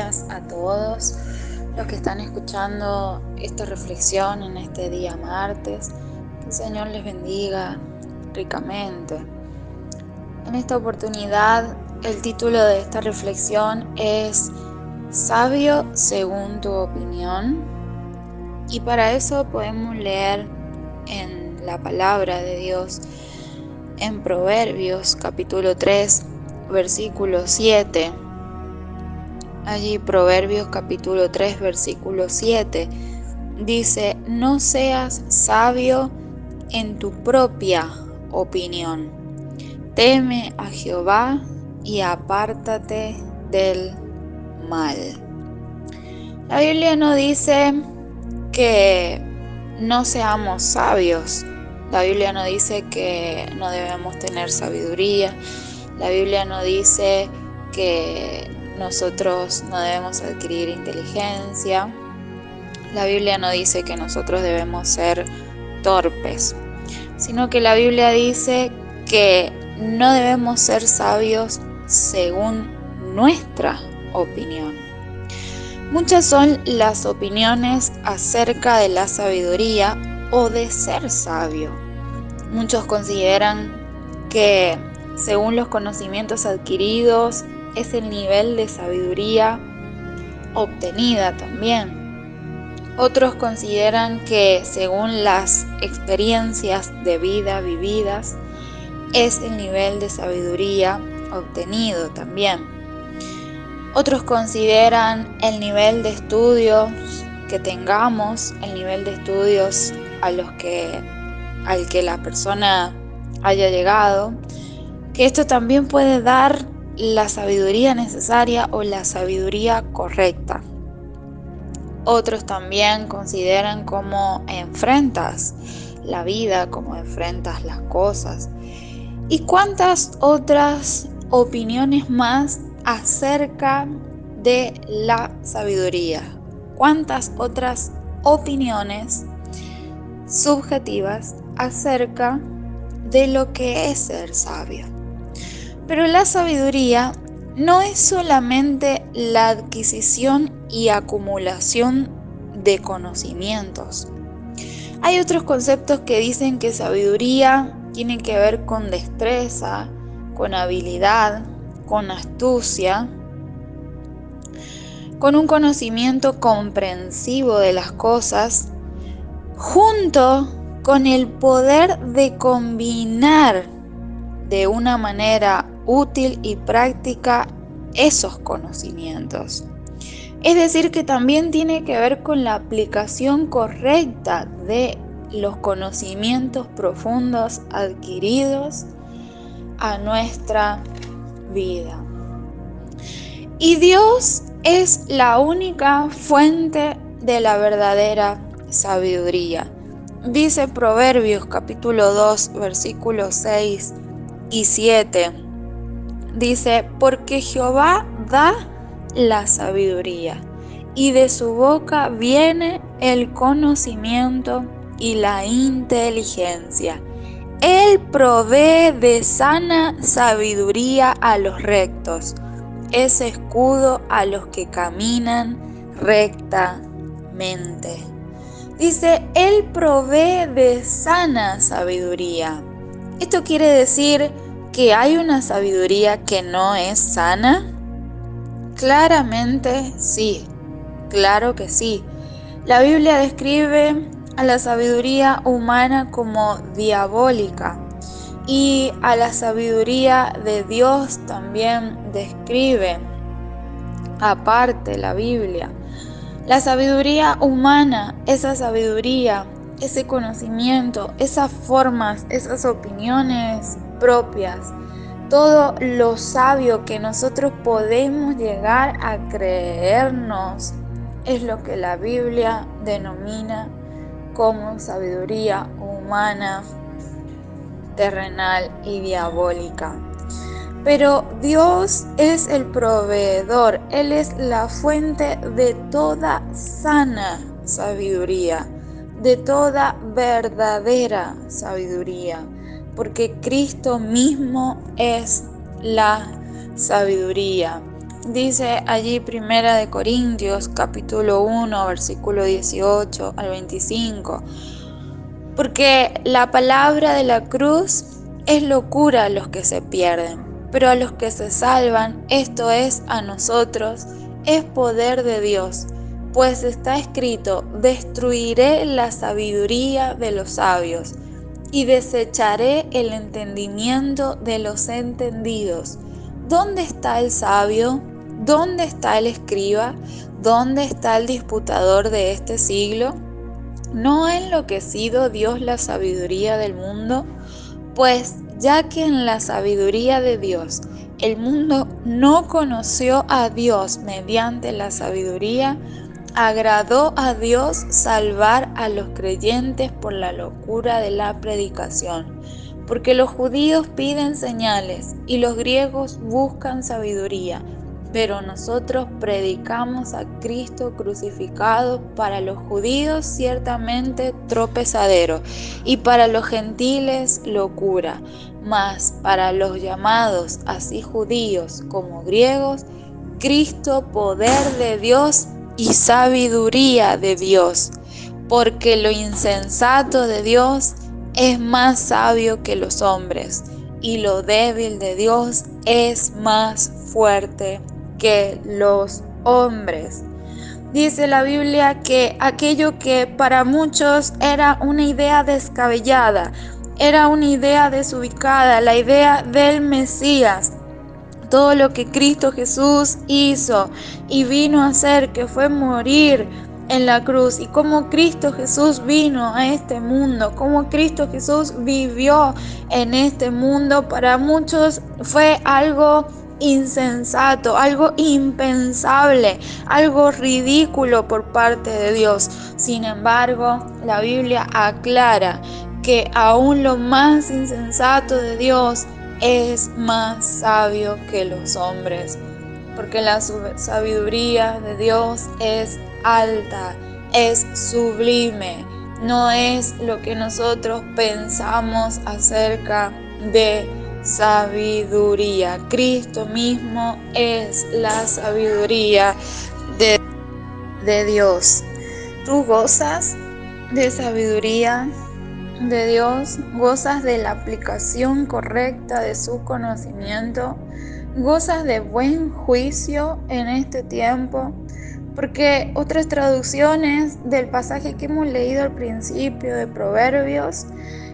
días a todos los que están escuchando esta reflexión en este día martes. Que el Señor les bendiga ricamente. En esta oportunidad, el título de esta reflexión es Sabio según tu opinión. Y para eso podemos leer en la palabra de Dios en Proverbios capítulo 3, versículo 7. Allí Proverbios capítulo 3, versículo 7 dice: no seas sabio en tu propia opinión. Teme a Jehová y apártate del mal. La Biblia no dice que no seamos sabios. La Biblia no dice que no debemos tener sabiduría. La Biblia no dice que nosotros no debemos adquirir inteligencia. La Biblia no dice que nosotros debemos ser torpes, sino que la Biblia dice que no debemos ser sabios según nuestra opinión. Muchas son las opiniones acerca de la sabiduría o de ser sabio. Muchos consideran que según los conocimientos adquiridos es el nivel de sabiduría obtenida también. Otros consideran que según las experiencias de vida vividas es el nivel de sabiduría obtenido también. Otros consideran el nivel de estudios que tengamos, el nivel de estudios al que la persona haya llegado, que esto también puede dar la sabiduría necesaria o la sabiduría correcta. Otros también consideran cómo enfrentas la vida, cómo enfrentas las cosas y cuántas otras opiniones más acerca de la sabiduría. Cuántas otras opiniones subjetivas acerca de lo que es ser sabio. Pero la sabiduría no es solamente la adquisición y acumulación de conocimientos. Hay otros conceptos que dicen que sabiduría tiene que ver con destreza, con habilidad, con astucia, con un conocimiento comprensivo de las cosas, junto con el poder de combinar de una manera útil y práctica esos conocimientos. Es decir, que también tiene que ver con la aplicación correcta de los conocimientos profundos adquiridos a nuestra vida. Y Dios es la única fuente de la verdadera sabiduría. Dice Proverbios capítulo 2, versículos 6 y 7. Dice: porque Jehová da la sabiduría, y de su boca viene el conocimiento y la inteligencia. Él provee de sana sabiduría a los rectos, es escudo a los que caminan rectamente. Dice, Él provee de sana sabiduría. Esto quiere decir que hay una sabiduría que no es sana. Claramente sí, claro que sí. La Biblia describe a la sabiduría humana como diabólica y a la sabiduría de Dios también describe aparte la Biblia. La sabiduría humana, esa sabiduría, ese conocimiento, esas formas, esas opiniones propias, todo lo sabio que nosotros podemos llegar a creernos es lo que la Biblia denomina como sabiduría humana, terrenal y diabólica. Pero Dios es el proveedor, Él es la fuente de toda sana sabiduría, de toda verdadera sabiduría, porque Cristo mismo es la sabiduría. Dice allí Primera de Corintios, capítulo 1, versículo 18 al 25. Porque la palabra de la cruz es locura a los que se pierden, pero a los que se salvan, esto es, a nosotros, es poder de Dios. Pues está escrito: destruiré la sabiduría de los sabios y desecharé el entendimiento de los entendidos. ¿Dónde está el sabio? ¿Dónde está el escriba? ¿Dónde está el disputador de este siglo? ¿No ha enloquecido Dios la sabiduría del mundo? Pues ya que en la sabiduría de Dios el mundo no conoció a Dios mediante la sabiduría, agradó a Dios salvar a los creyentes por la locura de la predicación. Porque los judíos piden señales y los griegos buscan sabiduría, pero nosotros predicamos a Cristo crucificado, para los judíos ciertamente tropezadero, y para los gentiles locura, mas para los llamados, así judíos como griegos, Cristo poder de Dios y sabiduría de Dios, porque lo insensato de Dios es más sabio que los hombres, y lo débil de Dios es más fuerte que los hombres. Dice la Biblia que aquello que para muchos era una idea descabellada, era una idea desubicada, la idea del Mesías, todo lo que Cristo Jesús hizo y vino a hacer, que fue morir en la cruz, y cómo Cristo Jesús vino a este mundo, cómo Cristo Jesús vivió en este mundo, para muchos fue algo insensato, algo impensable, algo ridículo por parte de Dios. Sin embargo, la Biblia aclara que aún lo más insensato de Dios es más sabio que los hombres, porque la sabiduría de Dios es alta, es sublime, no es lo que nosotros pensamos acerca de sabiduría. Cristo mismo es la sabiduría de Dios. ¿Tú gozas de sabiduría de Dios? ¿Gozas de la aplicación correcta de su conocimiento? ¿Gozas de buen juicio en este tiempo? Porque otras traducciones del pasaje que hemos leído al principio de Proverbios,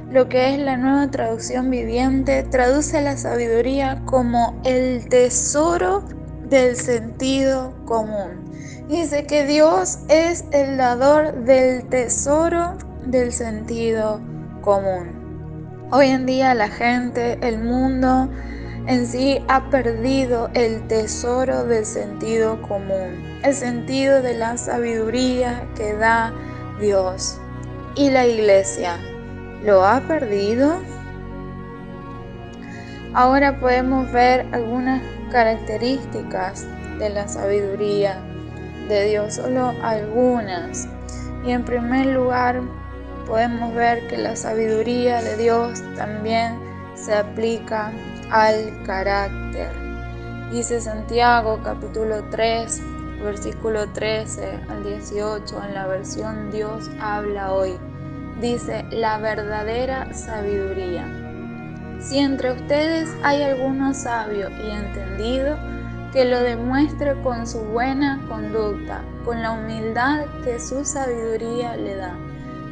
lo que es la Nueva Traducción Viviente, traduce la sabiduría como el tesoro del sentido común. Dice que Dios es el dador del tesoro del sentido común. Hoy en día la gente, el mundo en sí ha perdido el tesoro del sentido común, el sentido de la sabiduría que da Dios. ¿Y la iglesia lo ha perdido? Ahora podemos ver algunas características de la sabiduría de Dios, solo algunas. Y en primer lugar, podemos ver que la sabiduría de Dios también se aplica al carácter. Dice Santiago capítulo 3, versículo 13 al 18, en la versión Dios habla hoy. Dice: la verdadera sabiduría. Si entre ustedes hay alguno sabio y entendido, que lo demuestre con su buena conducta, con la humildad que su sabiduría le da.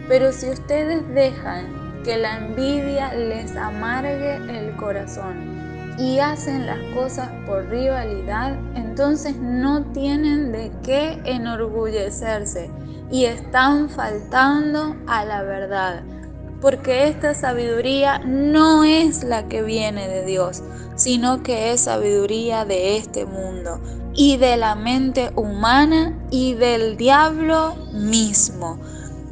Pero si ustedes dejan que la envidia les amargue el corazón y hacen las cosas por rivalidad, entonces no tienen de qué enorgullecerse y están faltando a la verdad. Porque esta sabiduría no es la que viene de Dios, sino que es sabiduría de este mundo y de la mente humana y del diablo mismo.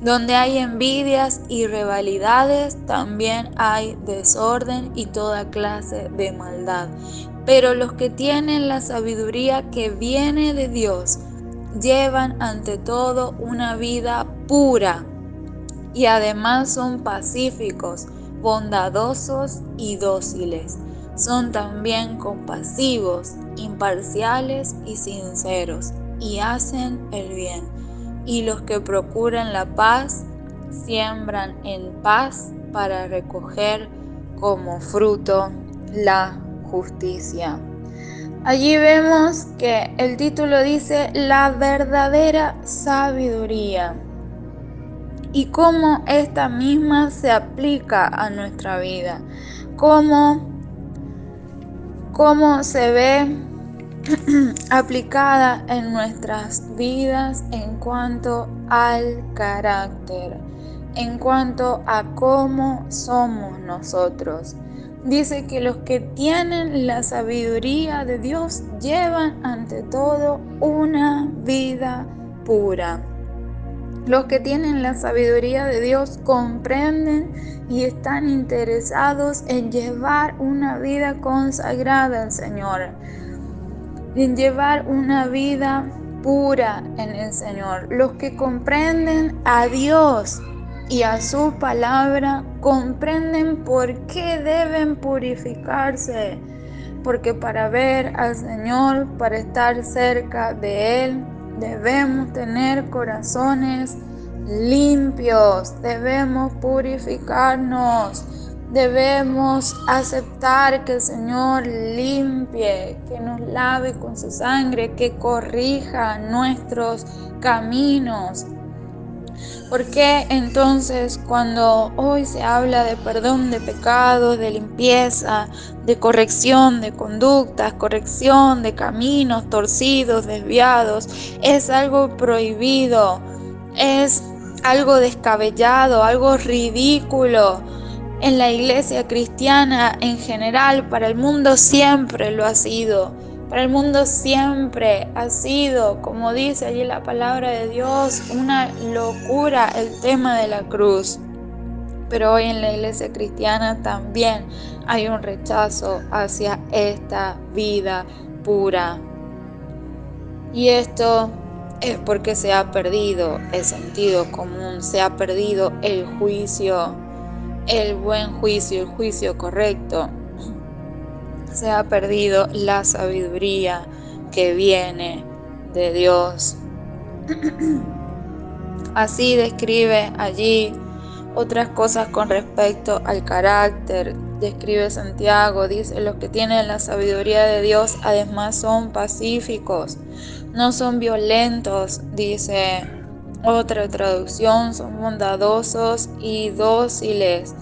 Donde hay envidias y rivalidades, también hay desorden y toda clase de maldad. Pero los que tienen la sabiduría que viene de Dios, llevan ante todo una vida pura, y además son pacíficos, bondadosos y dóciles. son también compasivos, imparciales y sinceros, y hacen el bien. Y los que procuran la paz, siembran en paz para recoger como fruto la justicia. Allí vemos que el título dice la verdadera sabiduría y cómo esta misma se aplica a nuestra vida, cómo se ve aplicada en nuestras vidas en cuanto al carácter, en cuanto a cómo somos nosotros. Dice que los que tienen la sabiduría de Dios llevan ante todo una vida pura. Los que tienen la sabiduría de Dios comprenden y están interesados en llevar una vida consagrada al Señor, en llevar una vida pura en el Señor. Los que comprenden a Dios y a su palabra comprenden por qué deben purificarse, porque para ver al Señor, para estar cerca de Él, debemos tener corazones limpios, debemos purificarnos, debemos aceptar que el Señor limpie, que nos lave con su sangre, que corrija nuestros caminos. ¿Por qué entonces cuando hoy se habla de perdón de pecados, de limpieza, de corrección de conductas, corrección de caminos torcidos, desviados, es algo prohibido, es algo descabellado, algo ridículo? En la iglesia cristiana en general, para el mundo siempre lo ha sido. Para el mundo siempre ha sido, como dice allí la palabra de Dios, una locura el tema de la cruz. Pero hoy en la iglesia cristiana también hay un rechazo hacia esta vida pura. Y esto es porque se ha perdido el sentido común, se ha perdido el juicio, el buen juicio, el juicio correcto. Se ha perdido la sabiduría que viene de Dios. Así describe allí otras cosas con respecto al carácter. Describe Santiago, dice, los que tienen la sabiduría de Dios además son pacíficos, no son violentos, dice otra traducción, son bondadosos y dóciles.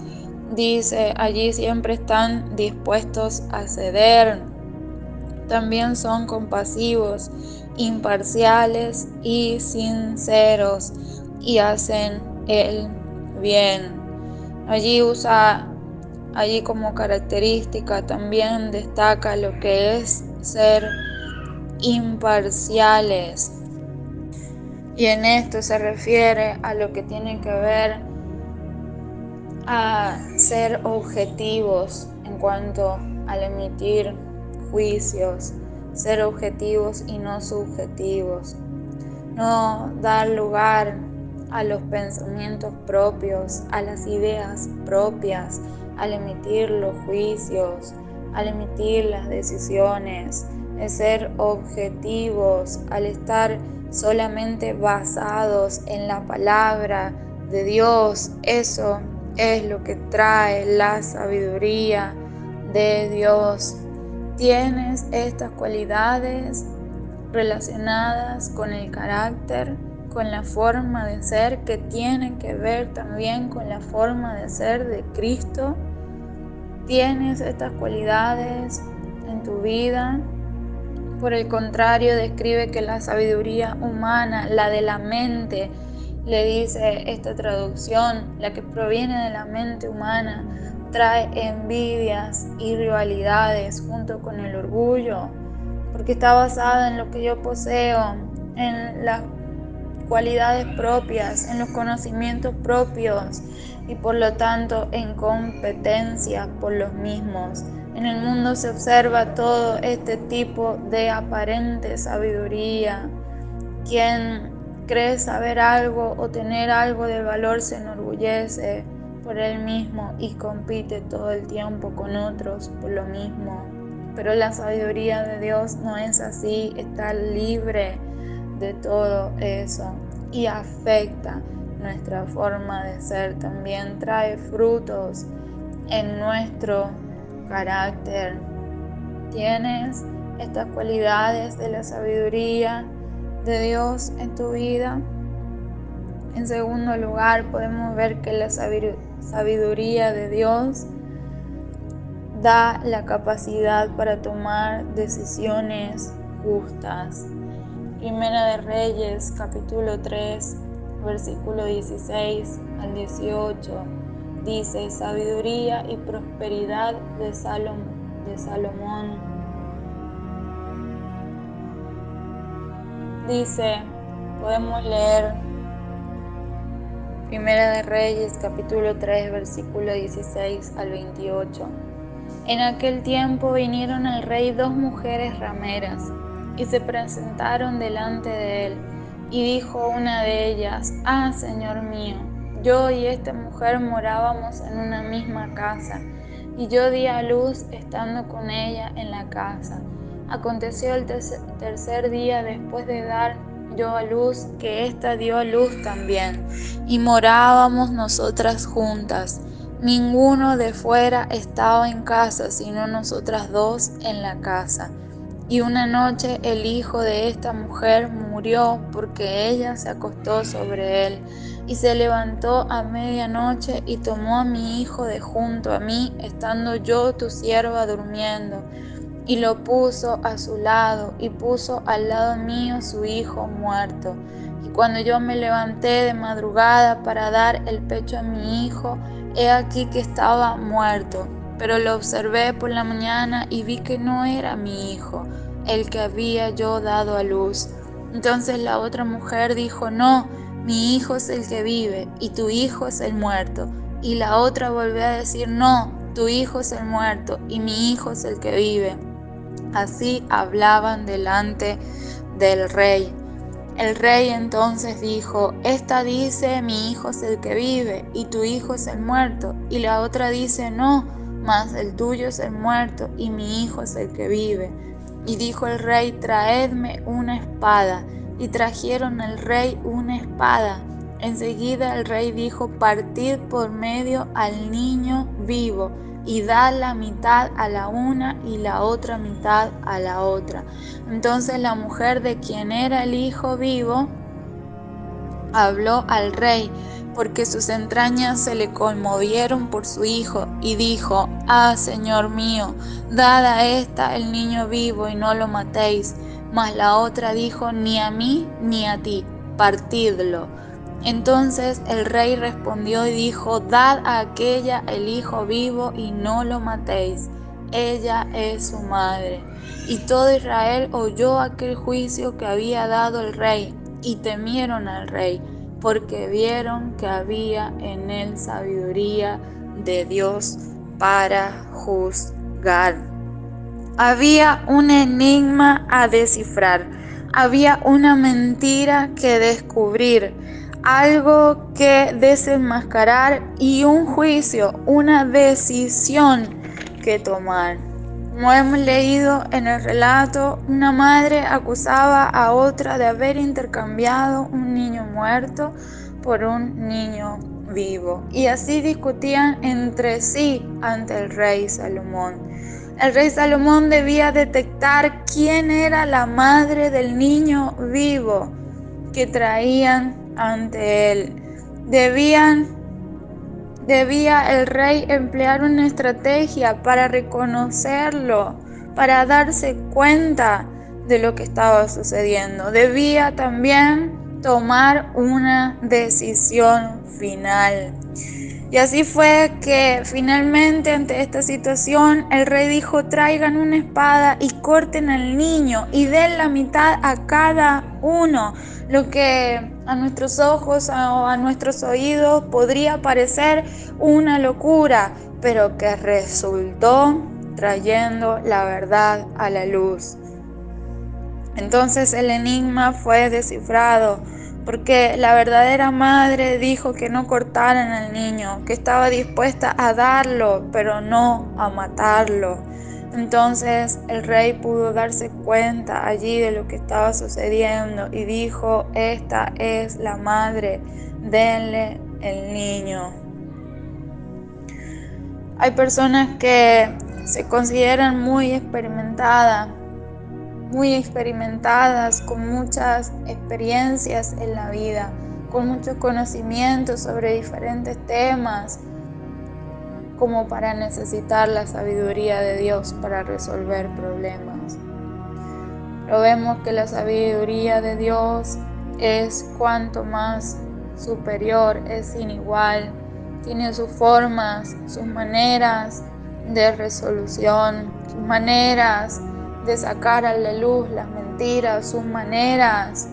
Dice, allí siempre están dispuestos a ceder. También son compasivos, imparciales y sinceros y hacen el bien. Allí como característica también destaca lo que es ser imparciales. Y en esto se refiere a lo que tiene que ver a ser objetivos en cuanto al emitir juicios, ser objetivos y no subjetivos, no dar lugar a los pensamientos propios, a las ideas propias, al emitir los juicios, al emitir las decisiones, es ser objetivos, al estar solamente basados en la palabra de Dios. Eso es lo que trae la sabiduría de Dios. ¿Tienes estas cualidades relacionadas con el carácter, con la forma de ser que tienen que ver también con la forma de ser de Cristo? ¿Tienes estas cualidades en tu vida? Por el contrario, describe que la sabiduría humana, la de la mente, le dice esta traducción, la que proviene de la mente humana, trae envidias y rivalidades junto con el orgullo, porque está basada en lo que yo poseo, en las cualidades propias, en los conocimientos propios y por lo tanto en competencia por los mismos. En el mundo se observa todo este tipo de aparente sabiduría. Quien cree saber algo o tener algo de valor se enorgullece, por él mismo y compite todo el tiempo con otros por lo mismo. Pero la sabiduría de Dios no es así, está libre de todo eso y afecta nuestra forma de ser. También trae frutos en nuestro carácter. ¿Tienes estas cualidades de la sabiduría de Dios en tu vida? En segundo lugar, podemos ver que la sabiduría de Dios da la capacidad para tomar decisiones justas. Primera de Reyes, capítulo 3, versículo 16 al 18, dice: sabiduría y prosperidad de Salomón. Dice, podemos leer Primera de Reyes, capítulo 3, versículo 16 al 28. En aquel tiempo vinieron al rey dos mujeres rameras, y se presentaron delante de él. Y dijo una de ellas: Ah, Señor mío, yo y esta mujer morábamos en una misma casa, y yo di a luz estando con ella en la casa. Aconteció el tercer día después de dar yo a luz, que ésta dio a luz también, y morábamos nosotras juntas. Ninguno de fuera estaba en casa, sino nosotras dos en la casa. Y una noche el hijo de esta mujer murió porque ella se acostó sobre él. Y se levantó a medianoche y tomó a mi hijo de junto a mí, estando yo tu sierva durmiendo, y lo puso a su lado, y puso al lado mío su hijo muerto. Y cuando yo me levanté de madrugada para dar el pecho a mi hijo, he aquí que estaba muerto. Pero lo observé por la mañana y vi que no era mi hijo, el que había yo dado a luz. Entonces la otra mujer dijo: No, mi hijo es el que vive, y tu hijo es el muerto. Y la otra volvió a decir: No, tu hijo es el muerto, y mi hijo es el que vive. Así hablaban delante del rey. El rey entonces dijo: Esta dice: mi hijo es el que vive, y tu hijo es el muerto. Y la otra dice: No, mas el tuyo es el muerto, y mi hijo es el que vive. Y dijo el rey: Traedme una espada. Y trajeron al rey una espada. Enseguida el rey dijo: Partid por medio al niño vivo, y da la mitad a la una y la otra mitad a la otra. Entonces la mujer de quien era el hijo vivo habló al rey, porque sus entrañas se le conmovieron por su hijo, y dijo: Ah, Señor mío, dad a esta el niño vivo y no lo matéis. Mas la otra dijo: Ni a mí ni a ti, partidlo. Entonces el rey respondió y dijo: Dad a aquella el hijo vivo y no lo matéis. Ella es su madre. Y todo Israel oyó aquel juicio que había dado el rey, y temieron al rey, porque vieron que había en él sabiduría de Dios para juzgar. Había un enigma a descifrar, había una mentira que descubrir, algo que desenmascarar y un juicio, una decisión que tomar. Como hemos leído en el relato, una madre acusaba a otra de haber intercambiado un niño muerto por un niño vivo, y así discutían entre sí ante el rey Salomón. El rey Salomón debía detectar quién era la madre del niño vivo que traían ante él. Debía el rey emplear una estrategia para reconocerlo, para darse cuenta de lo que estaba sucediendo. Debía también tomar una decisión final. Y así fue que finalmente, ante esta situación, el rey dijo: Traigan una espada y corten al niño y den la mitad a cada uno. Lo que a nuestros ojos o a nuestros oídos podría parecer una locura, pero que resultó trayendo la verdad a la luz. Entonces el enigma fue descifrado. porque la verdadera madre dijo que no cortaran al niño, que estaba dispuesta a darlo, pero no a matarlo. Entonces el rey pudo darse cuenta allí de lo que estaba sucediendo y dijo: esta es la madre, denle el niño. Hay personas que se consideran muy experimentadas, con muchas experiencias en la vida, con muchos conocimientos sobre diferentes temas, como para necesitar la sabiduría de Dios para resolver problemas. Pero vemos que la sabiduría de Dios es cuanto más superior, es sin igual, tiene sus formas, sus maneras de resolución, sus maneras de sacar a la luz las mentiras, sus maneras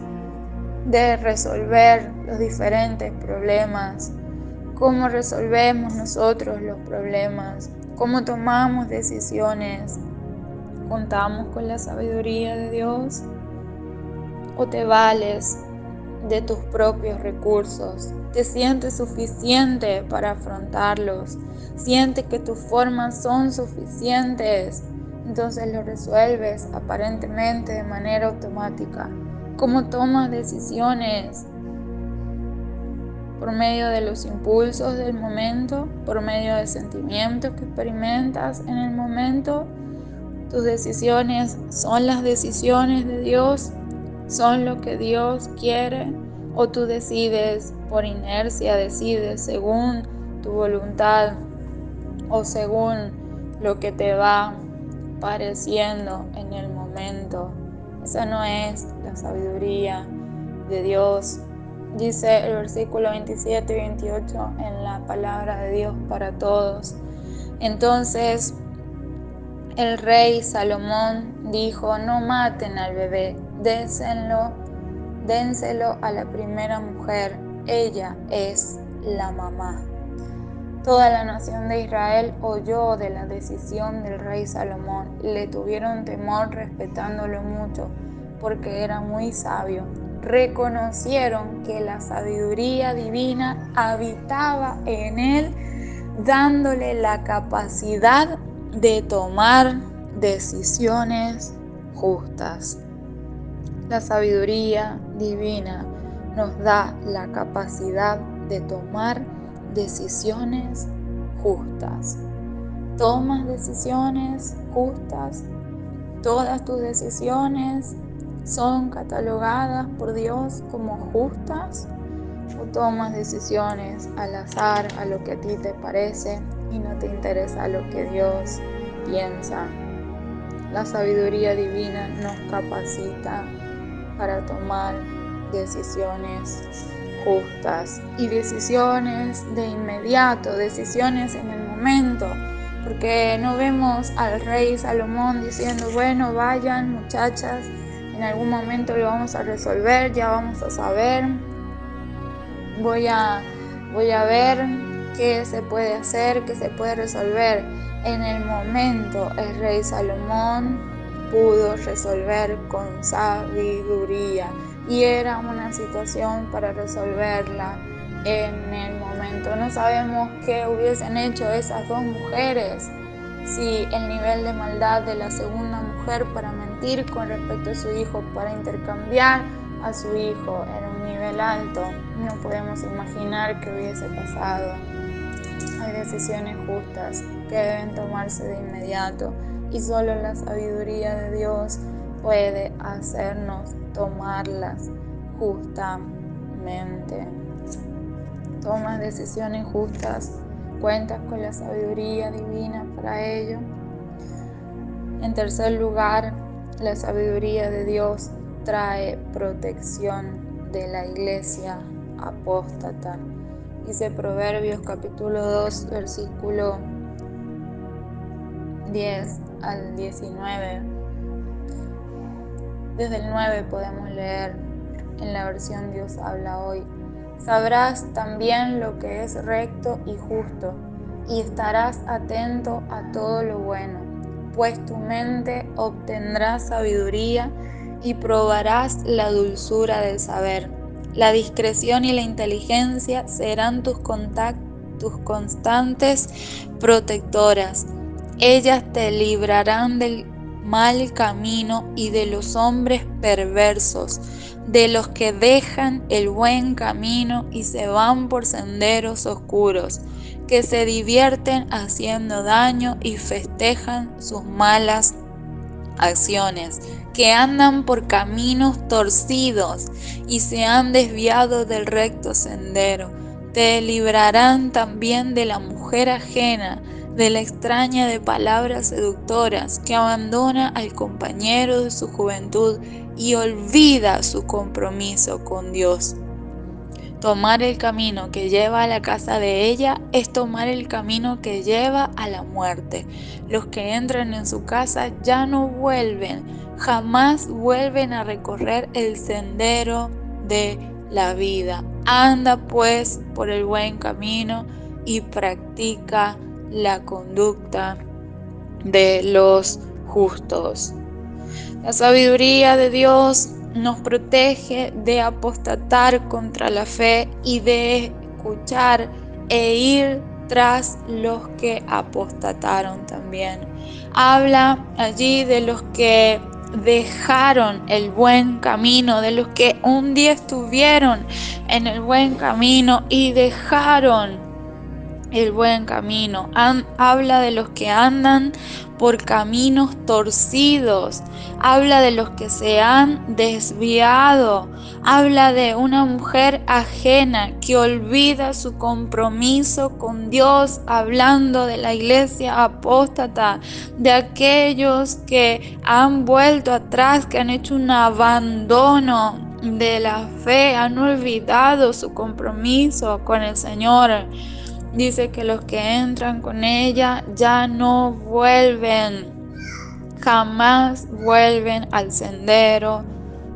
de resolver los diferentes problemas. ¿Cómo resolvemos nosotros los problemas? ¿Cómo tomamos decisiones? ¿Contamos con la sabiduría de Dios? ¿O te vales de tus propios recursos? ¿Te sientes suficiente para afrontarlos? ¿Sientes que tus formas son suficientes? Entonces lo resuelves aparentemente de manera automática. ¿Cómo tomas decisiones? ¿Por medio de los impulsos del momento? ¿Por medio de sentimientos que experimentas en el momento? ¿Tus decisiones son las decisiones de Dios? ¿Son lo que Dios quiere? ¿O tú decides por inercia, decides según tu voluntad o según lo que te va pareciendo en el momento? Esa no es la sabiduría de Dios. Dice el versículo 27 y 28 en la palabra de Dios para todos. Entonces el rey Salomón dijo: no maten al bebé, dénselo a la primera mujer, ella es la mamá. Toda la nación de Israel oyó de la decisión del rey Salomón, le tuvieron temor respetándolo mucho, porque era muy sabio. Reconocieron que la sabiduría divina habitaba en él, dándole la capacidad de tomar decisiones justas. La sabiduría divina nos da la capacidad de tomar decisiones justas. ¿Tomas decisiones justas? ¿Todas tus decisiones son catalogadas por Dios como justas? ¿O tomas decisiones al azar, a lo que a ti te parece y no te interesa lo que Dios piensa? La sabiduría divina nos capacita para tomar decisiones justas y decisiones de inmediato, decisiones en el momento, porque no vemos al rey Salomón diciendo: bueno, vayan muchachas, en algún momento lo vamos a resolver, ya vamos a saber, voy a ver qué se puede hacer, qué se puede resolver. En el momento el rey Salomón pudo resolver con sabiduría y era una situación para resolverla en el momento. No sabemos qué hubiesen hecho esas dos mujeres si el nivel de maldad de la segunda mujer para mentir con respecto a su hijo, para intercambiar a su hijo, era un nivel alto. No podemos imaginar qué hubiese pasado. Hay decisiones justas que deben tomarse de inmediato y solo la sabiduría de Dios puede hacernos tomarlas justamente. Tomas decisiones justas, cuentas con la sabiduría divina para ello. En tercer lugar, la sabiduría de Dios trae protección de la iglesia apóstata. Dice Proverbios capítulo 2, versículo 10 al 19. Desde el 9 podemos leer en la versión Dios habla hoy. Sabrás también lo que es recto y justo, y estarás atento a todo lo bueno, pues tu mente obtendrá sabiduría y probarás la dulzura del saber. La discreción y la inteligencia serán tus constantes protectoras. Ellas te librarán del mal camino y de los hombres perversos, de los que dejan el buen camino y se van por senderos oscuros, que se divierten haciendo daño y festejan sus malas acciones, que andan por caminos torcidos y se han desviado del recto sendero. Te librarán también de la mujer ajena, de la extraña de palabras seductoras, que abandona al compañero de su juventud y olvida su compromiso con Dios. Tomar el camino que lleva a la casa de ella es tomar el camino que lleva a la muerte. Los que entran en su casa ya no vuelven, jamás vuelven a recorrer el sendero de la vida. Anda pues por el buen camino y practica la conducta de los justos. La sabiduría de Dios nos protege de apostatar contra la fe y de escuchar e ir tras los que apostataron también. Habla allí de los que dejaron el buen camino, de los que un día estuvieron en el buen camino y dejaron el buen camino. Habla de los que andan por caminos torcidos, habla de los que se han desviado, habla de una mujer ajena que olvida su compromiso con Dios, hablando de la iglesia apóstata, de aquellos que han vuelto atrás, que han hecho un abandono de la fe, han olvidado su compromiso con el Señor. Dice que los que entran con ella ya no vuelven, jamás vuelven al sendero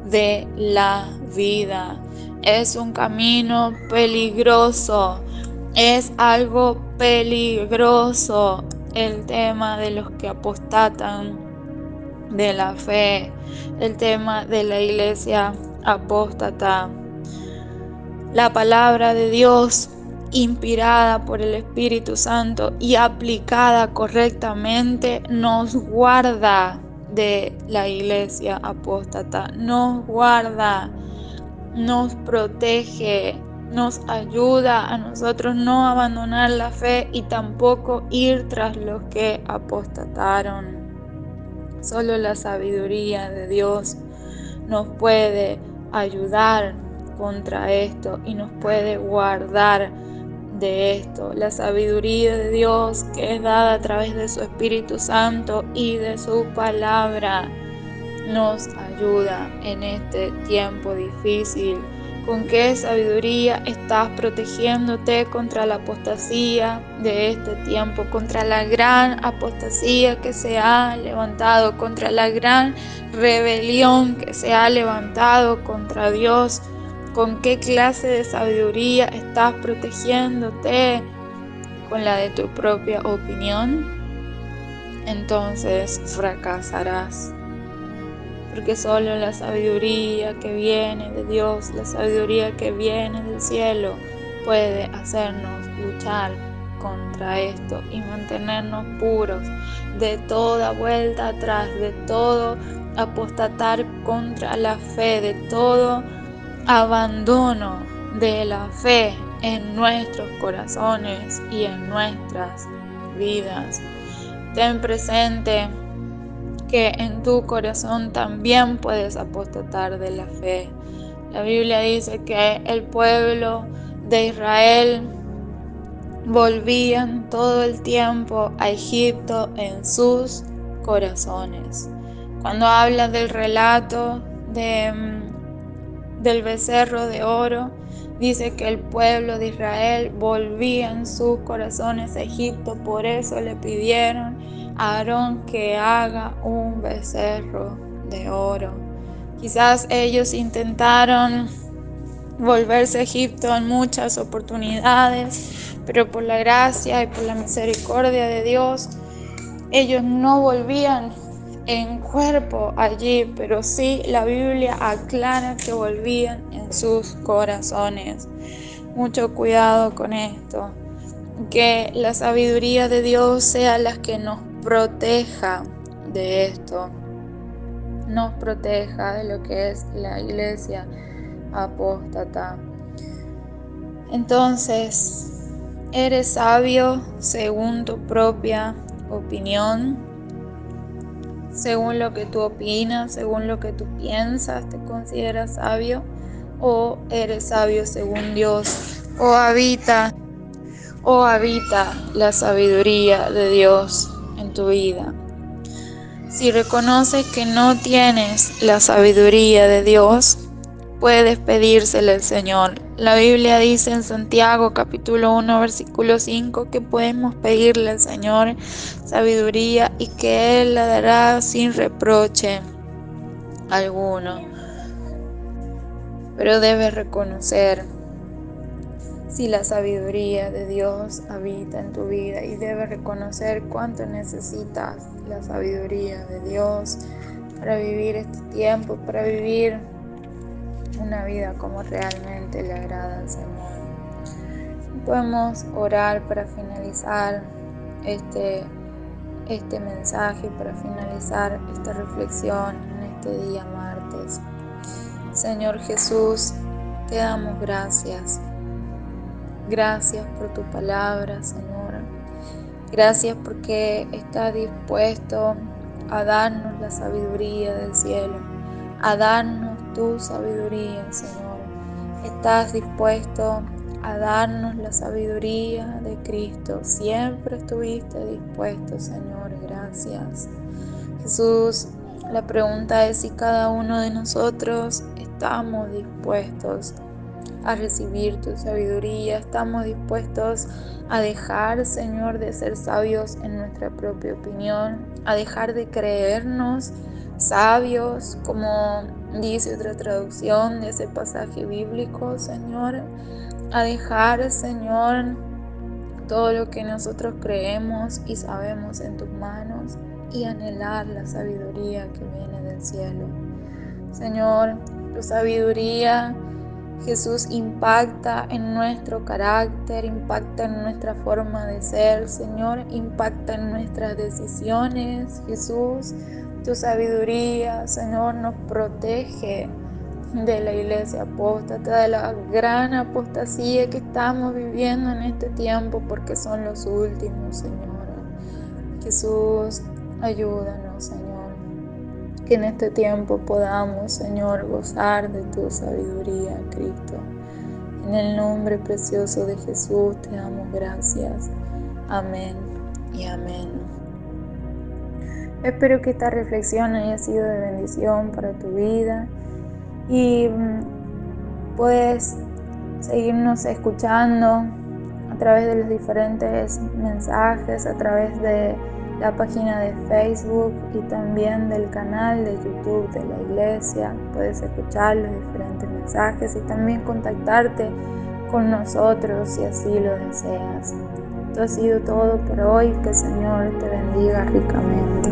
de la vida. Es un camino peligroso, es algo peligroso el tema de los que apostatan de la fe, el tema de la iglesia apóstata. La palabra de Dios, inspirada por el Espíritu Santo y aplicada correctamente, nos guarda de la iglesia apóstata, nos guarda, nos protege, nos ayuda a nosotros no abandonar la fe y tampoco ir tras los que apostataron. Solo la sabiduría de Dios nos puede ayudar contra esto y nos puede guardar de esto. La sabiduría de Dios, que es dada a través de su Espíritu Santo y de su palabra, nos ayuda en este tiempo difícil. ¿Con qué sabiduría estás protegiéndote contra la apostasía de este tiempo, contra la gran apostasía que se ha levantado, contra la gran rebelión que se ha levantado contra Dios? ¿Con qué clase de sabiduría estás protegiéndote? ¿Con la de tu propia opinión? Entonces fracasarás. Porque solo la sabiduría que viene de Dios, la sabiduría que viene del cielo, puede hacernos luchar contra esto y mantenernos puros de toda vuelta atrás, de todo apostatar contra la fe, de todo abandono de la fe en nuestros corazones y en nuestras vidas. Ten presente que en tu corazón también puedes apostatar de la fe. La Biblia dice que el pueblo de Israel volvían todo el tiempo a Egipto en sus corazones. Cuando habla del relato del becerro de oro, dice que el pueblo de Israel volvía en sus corazones a Egipto, por eso le pidieron a Aarón que haga un becerro de oro. Quizás ellos intentaron volverse a Egipto en muchas oportunidades, pero por la gracia y por la misericordia de Dios, ellos no volvían en cuerpo allí, pero sí la Biblia aclara que volvían en sus corazones. Mucho cuidado con esto, que la sabiduría de Dios sea la que nos proteja de esto, nos proteja de lo que es la iglesia apóstata. Entonces, ¿eres sabio según tu propia opinión? Según lo que tú opinas, según lo que tú piensas, ¿te consideras sabio? ¿O eres sabio según Dios? ¿O habita la sabiduría de Dios en tu vida? Si reconoces que no tienes la sabiduría de Dios, puedes pedírsela al Señor. La Biblia dice en Santiago capítulo 1 versículo 5 que podemos pedirle al Señor sabiduría y que Él la dará sin reproche alguno. Pero debes reconocer si la sabiduría de Dios habita en tu vida y debes reconocer cuánto necesitas la sabiduría de Dios para vivir este tiempo, para vivir una vida como realmente le agrada al Señor. Podemos orar para finalizar este mensaje, para finalizar esta reflexión en este día martes. Señor Jesús, te damos gracias. Gracias por tu palabra, Señor. Gracias porque estás dispuesto a darnos la sabiduría del cielo, a darnos tu sabiduría, Señor. Estás dispuesto a darnos la sabiduría de Cristo. Siempre estuviste dispuesto, Señor. Gracias. Jesús, la pregunta es si cada uno de nosotros estamos dispuestos a recibir tu sabiduría, estamos dispuestos a dejar, Señor, de ser sabios en nuestra propia opinión, a dejar de creernos sabios, como dice otra traducción de ese pasaje bíblico, Señor, a dejar, Señor, todo lo que nosotros creemos y sabemos en tus manos y anhelar la sabiduría que viene del cielo. Señor, tu sabiduría, Jesús, impacta en nuestro carácter, impacta en nuestra forma de ser, Señor, impacta en nuestras decisiones, Jesús. Tu sabiduría, Señor, nos protege de la iglesia apóstata, de la gran apostasía que estamos viviendo en este tiempo, porque son los últimos, Señor. Jesús, ayúdanos, Señor. Que en este tiempo podamos, Señor, gozar de tu sabiduría, Cristo. En el nombre precioso de Jesús te damos gracias. Amén y amén. Espero que esta reflexión haya sido de bendición para tu vida y puedes seguirnos escuchando a través de los diferentes mensajes, a través de la página de Facebook y también del canal de YouTube de la iglesia. Puedes escuchar los diferentes mensajes y también contactarte con nosotros si así lo deseas. Esto ha sido todo por hoy. Que el Señor te bendiga ricamente.